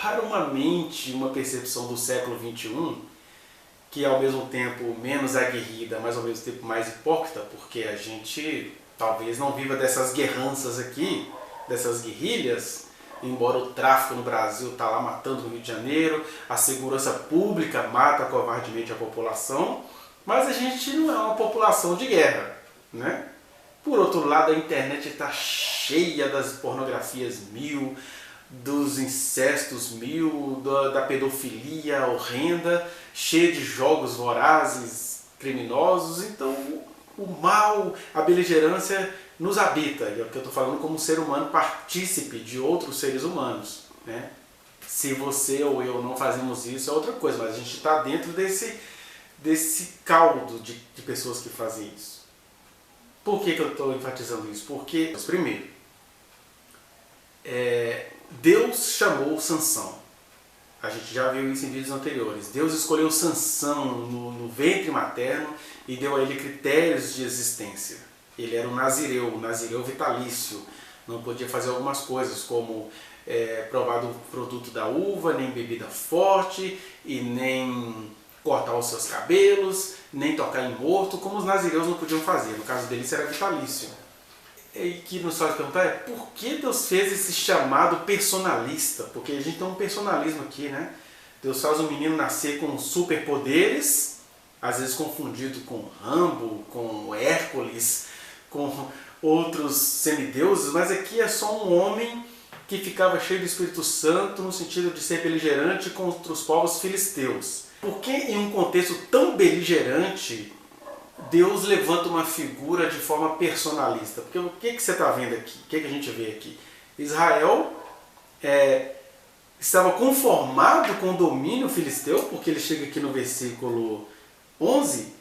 para uma mente, uma percepção do século XXI, que é ao mesmo tempo menos aguerrida, mas ao mesmo tempo mais hipócrita, porque a gente talvez não viva dessas guerranças aqui, dessas guerrilhas, embora o tráfico no Brasil está lá matando no Rio de Janeiro, a segurança pública mata covardemente a população, mas a gente não é uma população de guerra, né? Por outro lado, a internet está cheia das pornografias mil, dos incestos mil, da pedofilia horrenda, cheia de jogos vorazes, criminosos. Então o mal, a beligerância nos habita, e é o que eu estou falando como um ser humano partícipe de outros seres humanos, né? Se você ou eu não fazemos isso é outra coisa, mas a gente está dentro desse caldo de pessoas que fazem isso. Por que eu estou enfatizando isso? Porque, primeiro, Deus chamou Sansão. A gente já viu isso em vídeos anteriores. Deus escolheu Sansão no ventre materno e deu a ele critérios de existência. Ele era um nazireu vitalício. Não podia fazer algumas coisas como provar do produto da uva, nem bebida forte, e nem cortar os seus cabelos, nem tocar em morto, como os nazireus não podiam fazer. No caso dele, isso era vitalício. E que nos faz perguntar por que Deus fez esse chamado personalista? Porque a gente tem um personalismo aqui, né? Deus faz um menino nascer com superpoderes, às vezes confundido com Rambo, com Hércules, com outros semideuses, mas aqui é só um homem que ficava cheio do Espírito Santo no sentido de ser beligerante contra os povos filisteus. Por que em um contexto tão beligerante Deus levanta uma figura de forma personalista? Porque o que você está vendo aqui? O que a gente vê aqui? Israel estava conformado com o domínio filisteu, porque ele chega aqui no versículo 11,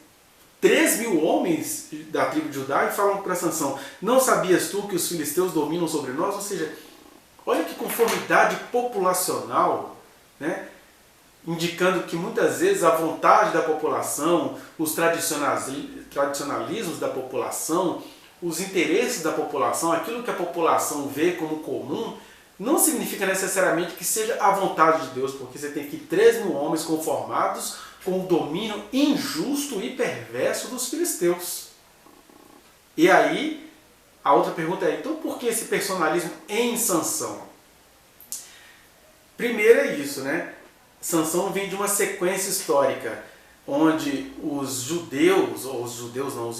3.000 homens da tribo de Judá e falam para Sansão: não sabias tu que os filisteus dominam sobre nós? Ou seja, olha que conformidade populacional, né? Indicando que muitas vezes a vontade da população, os tradicionalismos da população, os interesses da população, aquilo que a população vê como comum, não significa necessariamente que seja a vontade de Deus, porque você tem aqui 3.000 homens conformados com o domínio injusto e perverso dos filisteus. E aí, a outra pergunta é, então por que esse personalismo em Sansão? Primeiro é isso, né? Sansão vem de uma sequência histórica onde os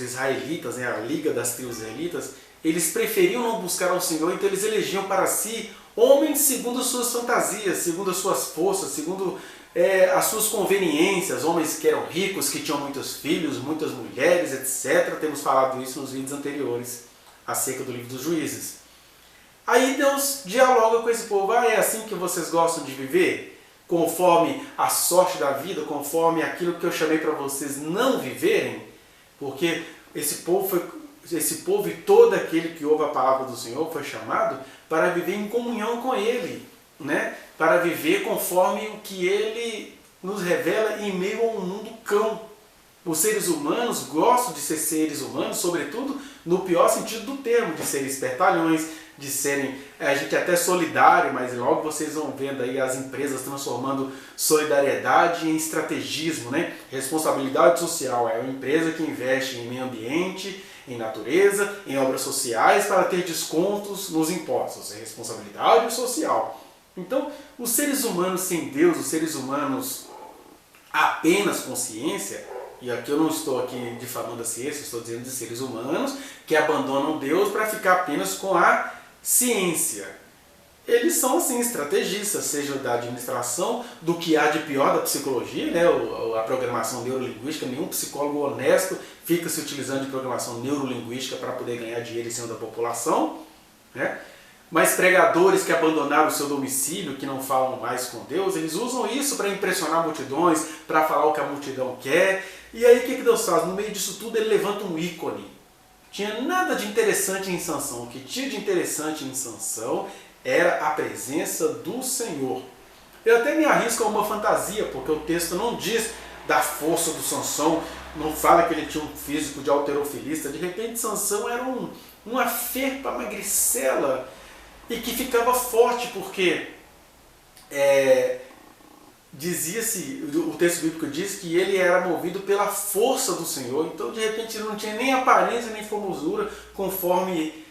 israelitas, né, a Liga das Tribos Israelitas, eles preferiam não buscar ao Senhor, então eles elegiam para si homens segundo suas fantasias, segundo as suas forças, segundo as suas conveniências, homens que eram ricos, que tinham muitos filhos, muitas mulheres, etc. Temos falado isso nos vídeos anteriores acerca do livro dos Juízes. Aí Deus dialoga com esse povo: é assim que vocês gostam de viver? Conforme a sorte da vida, conforme aquilo que eu chamei para vocês não viverem? Porque esse povo e todo aquele que ouve a palavra do Senhor foi chamado para viver em comunhão com Ele, né? Para viver conforme o que Ele nos revela em meio a um mundo cão. Os seres humanos gostam de ser seres humanos, sobretudo no pior sentido do termo, de serem espertalhões, de serem, a gente é até solidário, mas logo vocês vão vendo aí as empresas transformando solidariedade em estrategismo, né? Responsabilidade social é uma empresa que investe em meio ambiente, em natureza, em obras sociais para ter descontos nos impostos, é responsabilidade social. Então, os seres humanos sem Deus, os seres humanos apenas com ciência, e aqui eu não estou aqui difamando a ciência, estou dizendo de seres humanos que abandonam Deus para ficar apenas com a ciência. Eles são assim estrategistas, seja da administração, do que há de pior da psicologia, né? A programação neurolinguística. Nenhum psicólogo honesto fica se utilizando de programação neurolinguística para poder ganhar dinheiro em cima da população, né? Mas pregadores que abandonaram o seu domicílio, que não falam mais com Deus, eles usam isso para impressionar multidões, para falar o que a multidão quer. E aí o que Deus faz? No meio disso tudo ele levanta um ícone. Tinha nada de interessante em Sansão. O que tinha de interessante em Sansão era a presença do Senhor. Eu até me arrisco a uma fantasia, porque o texto não diz da força do Sansão, não fala que ele tinha um físico de halterofilista. De repente Sansão era uma ferpa magricela e que ficava forte, porque dizia-se, o texto bíblico diz que ele era movido pela força do Senhor, então de repente ele não tinha nem aparência nem formosura conforme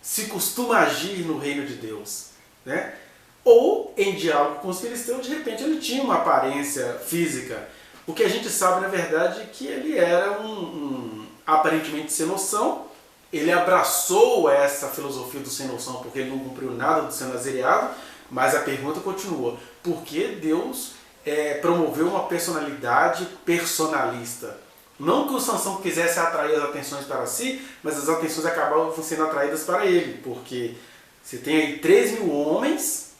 se costuma agir no reino de Deus, né? Ou em diálogo com os filisteus, de repente ele tinha uma aparência física. O que a gente sabe na verdade é que ele era aparentemente sem noção. Ele abraçou essa filosofia do sem noção porque ele não cumpriu nada do seu nazereado, mas a pergunta continua: por que Deus promoveu uma personalidade personalista? Não que o Sansão quisesse atrair as atenções para si, mas as atenções acabavam sendo atraídas para ele, porque você tem aí 3.000 homens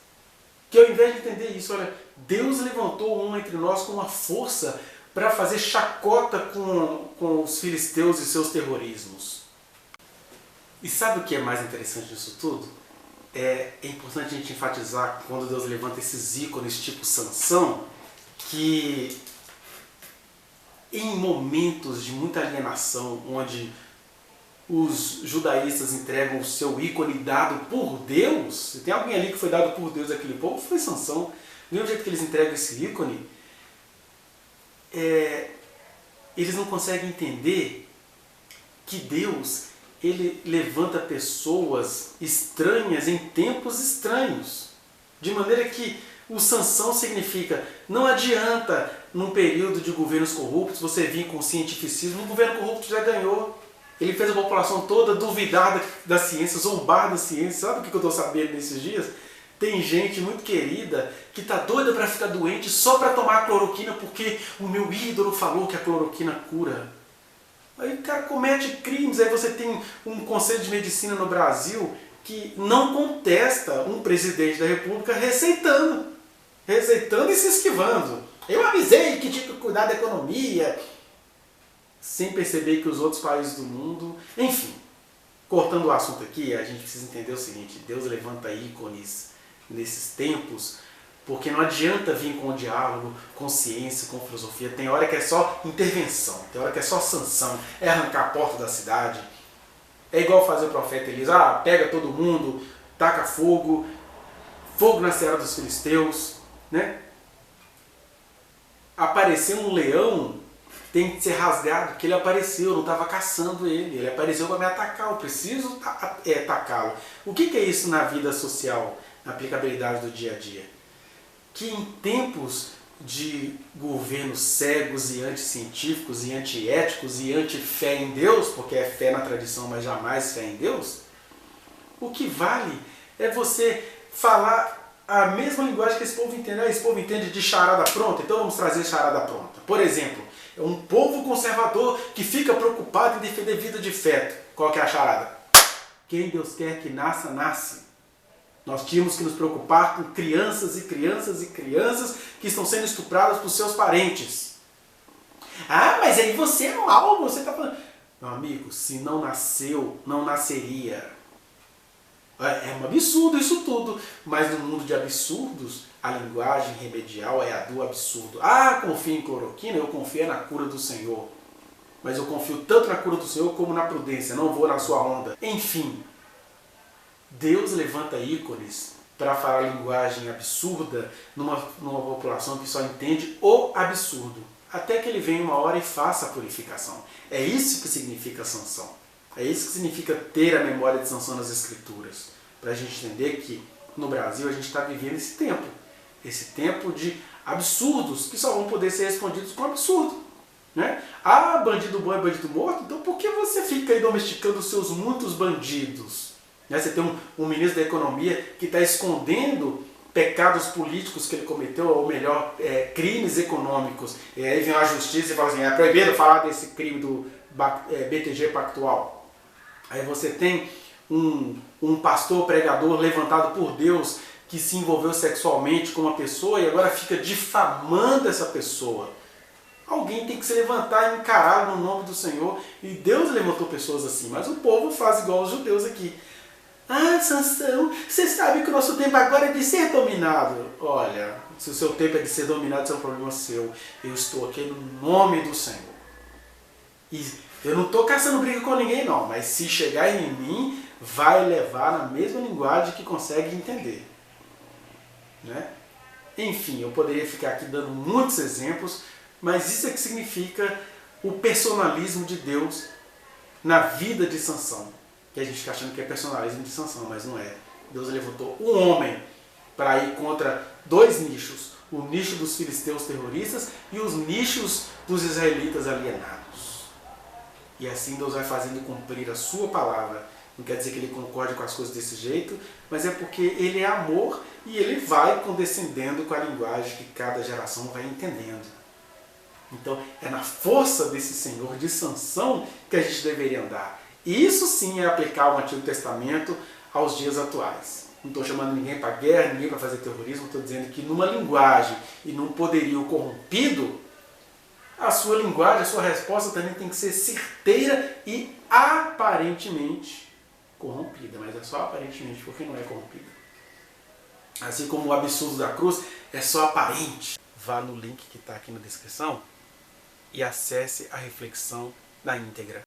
que, ao invés de entender isso, olha, Deus levantou um entre nós com uma força para fazer chacota com os filisteus e seus terrorismos. E sabe o que é mais interessante disso tudo? É importante a gente enfatizar, quando Deus levanta esses ícones tipo Sansão, que em momentos de muita alienação, onde os judaístas entregam o seu ícone dado por Deus, se tem alguém ali que foi dado por Deus àquele povo, foi Sansão. Do mesmo jeito que eles entregam esse ícone, eles não conseguem entender que Deus, ele levanta pessoas estranhas em tempos estranhos. De maneira que o Sansão significa, não adianta num período de governos corruptos você vir com cientificismo. Um governo corrupto já ganhou. Ele fez a população toda duvidar da ciência, zombar da ciência. Sabe o que eu estou sabendo nesses dias? Tem gente muito querida que está doida para ficar doente só para tomar cloroquina porque o meu ídolo falou que a cloroquina cura. Aí o cara comete crimes. Aí você tem um conselho de medicina no Brasil que não contesta um presidente da República receitando e se esquivando. Eu avisei que tinha que cuidar da economia, sem perceber que os outros países do mundo... Enfim, cortando o assunto aqui, a gente precisa entender o seguinte: Deus levanta ícones nesses tempos, porque não adianta vir com o diálogo, com ciência, com filosofia. Tem hora que é só intervenção, tem hora que é só sanção, é arrancar a porta da cidade. É igual fazer o profeta Elias: pega todo mundo, taca fogo na seara dos filisteus, né? Apareceu um leão, tem que ser rasgado, porque ele apareceu, eu não estava caçando ele apareceu para me atacar, eu preciso atacá-lo. O que é isso na vida social, na aplicabilidade do dia a dia? Que em tempos de governos cegos e anticientíficos e antiéticos e anti-fé em Deus, porque é fé na tradição, mas jamais fé em Deus, o que vale é você falar a mesma linguagem que esse povo entende. Esse povo entende de charada pronta, então vamos trazer charada pronta. Por exemplo, é um povo conservador que fica preocupado em defender vida de feto. Qual que é a charada? Quem Deus quer que nasça, nasce. Nós tínhamos que nos preocupar com crianças e crianças e crianças que estão sendo estupradas por seus parentes. Mas aí você é mal, você está falando... Meu amigo, se não nasceu, não nasceria. É um absurdo isso tudo, mas no mundo de absurdos, a linguagem remedial é a do absurdo. Confio em cloroquina, eu confio na cura do Senhor. Mas eu confio tanto na cura do Senhor como na prudência, não vou na sua onda. Enfim, Deus levanta ícones para falar linguagem absurda numa população que só entende o absurdo. Até que ele venha uma hora e faça a purificação. É isso que significa sanção. É isso que significa ter a memória de Sansão nas Escrituras. Para a gente entender que no Brasil a gente está vivendo esse tempo de absurdos que só vão poder ser respondidos com absurdo. Né? Bandido bom é bandido morto, então por que você fica aí domesticando os seus muitos bandidos? Você tem um ministro da Economia que está escondendo pecados políticos que ele cometeu, ou melhor, crimes econômicos. E aí vem a justiça e fala assim: é proibido falar desse crime do BTG Pactual. Aí você tem um pastor pregador levantado por Deus que se envolveu sexualmente com uma pessoa e agora fica difamando essa pessoa. Alguém tem que se levantar e encarar no nome do Senhor. E Deus levantou pessoas assim, mas o povo faz igual os judeus aqui. Sansão, você sabe que o nosso tempo agora é de ser dominado. Olha, se o seu tempo é de ser dominado, isso é um problema seu. Eu estou aqui no nome do Senhor. E eu não estou caçando briga com ninguém não, mas se chegar em mim, vai levar na mesma linguagem que consegue entender. né? Enfim, eu poderia ficar aqui dando muitos exemplos, mas isso é que significa o personalismo de Deus na vida de Sansão. Que a gente está achando que é personalismo de Sansão, mas não é. Deus levantou um homem para ir contra dois nichos. O nicho dos filisteus terroristas e os nichos dos israelitas alienados. E assim Deus vai fazendo cumprir a sua palavra. Não quer dizer que ele concorde com as coisas desse jeito, mas é porque ele é amor e ele vai condescendendo com a linguagem que cada geração vai entendendo. Então é na força desse Senhor de Sansão que a gente deveria andar. E isso sim é aplicar o Antigo Testamento aos dias atuais. Não estou chamando ninguém para guerra, ninguém para fazer terrorismo, estou dizendo que numa linguagem e num poderio corrompido, a sua linguagem, a sua resposta também tem que ser certeira e aparentemente corrompida. Mas é só aparentemente, porque não é corrompida. Assim como o absurdo da cruz é só aparente. Vá no link que está aqui na descrição e acesse a reflexão na íntegra.